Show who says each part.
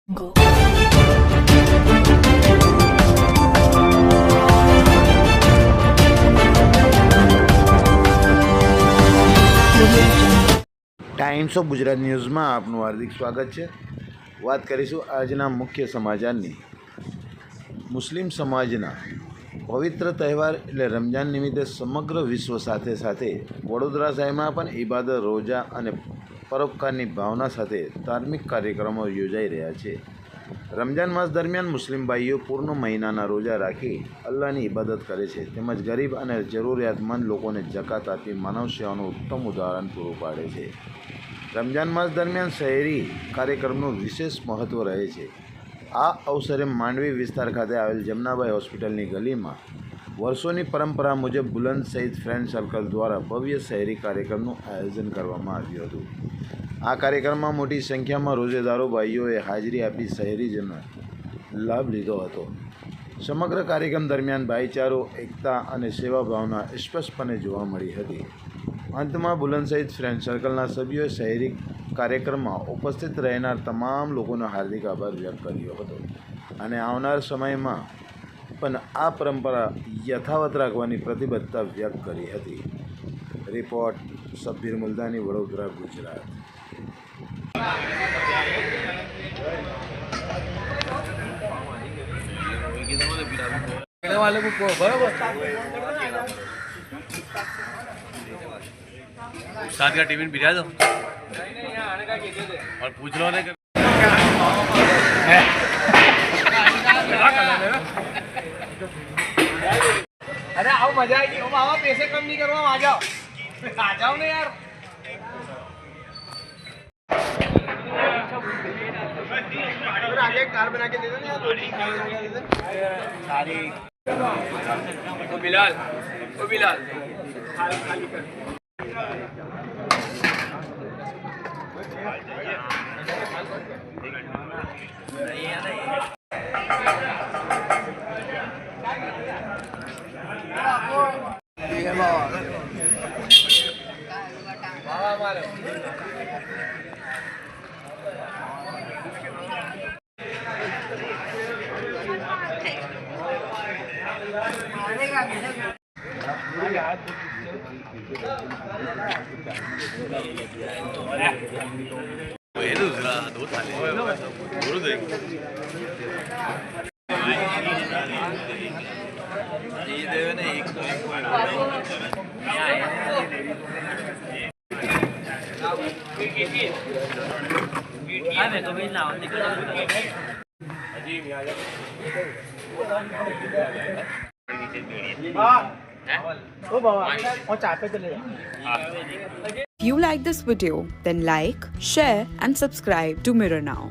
Speaker 1: Go.
Speaker 2: Times of Gujarat ન્યૂઝમાં આપનું હાર્દિક સ્વાગત છે. વાત કરીશું આજના મુખ્ય સમાચારની. મુસ્લિમ સમાજના પવિત્ર તહેવાર એટલે રમજાન નિમિત્તે સમગ્ર વિશ્વ સાથે સાથે વડોદરા શહેરમાં પણ ઇબાદત, રોજા અને પરોપકારની ભાવના સાથે ધાર્મિક કાર્યક્રમો યોજાઈ રહ્યા છે. રમજાન માસ દરમિયાન મુસ્લિમ ભાઈઓ પૂર્ણ મહિનાના રોજા રાખી અલ્લાહની ઇબાદત કરે છે, તેમજ ગરીબ અને જરૂરિયાતમંદ લોકોને જકાત આપી માનવ સેવાનું ઉત્તમ ઉદાહરણ પૂરું પાડે છે. રમજાન માસ દરમિયાન શહેરી કાર્યક્રમનું વિશેષ મહત્ત્વ રહે છે. આ અવસરે માંડવી વિસ્તાર ખાતે આવેલ જમનાબાઈ હોસ્પિટલની ગલીમાં વર્ષોની પરંપરા મુજબ બુલંદ સઈદ ફ્રેન્ડ સર્કલ દ્વારા ભવ્ય શહેરી કાર્યક્રમનું આયોજન કરવામાં આવ્યું હતું. આ કાર્યક્રમમાં મોટી સંખ્યામાં રોજેદારો ભાઈઓએ હાજરી આપી શહેરીજનો લાભ લીધો હતો. સમગ્ર કાર્યક્રમ દરમિયાન ભાઈચારો, એકતા અને સેવાભાવના સ્પષ્ટપણે જોવા મળી હતી. અંતમાં બુલંદ સઈદ ફ્રેન્ડ સર્કલના સભ્યોએ શહેરી કાર્યક્રમમાં ઉપસ્થિત રહેનાર તમામ લોકોનો હાર્દિક આભાર વ્યક્ત કર્યો હતો અને આવનાર સમયમાં પણ આ પરંપરા યથાવત રાખવાની પ્રતિબદ્ધતા વ્યક્ત કરી હતી. રિપોર્ટ સબ્બીર મુલતાની, વડોદરા, ગુજરાત.
Speaker 3: साथ का टिफिन भिजा दो और पूछ लो ने
Speaker 4: अरे आओ, मजा आएगी. ओ मामा, पैसे कम नहीं करो, आ जाओ ना यार. अगर आगे एक कार बना के दे दो ना यार, 2-3 कार बना के दे दो. सारी ओ बिलाल खाली कर.
Speaker 3: दो थाली दोनों दे ये देवे ना एक मैं तो भी लाओ निकल अजीब आ जा.
Speaker 4: ओ बाबा, और चाय पे चले जाओ.
Speaker 5: If you like this video, then like, share and subscribe to Mirror Now.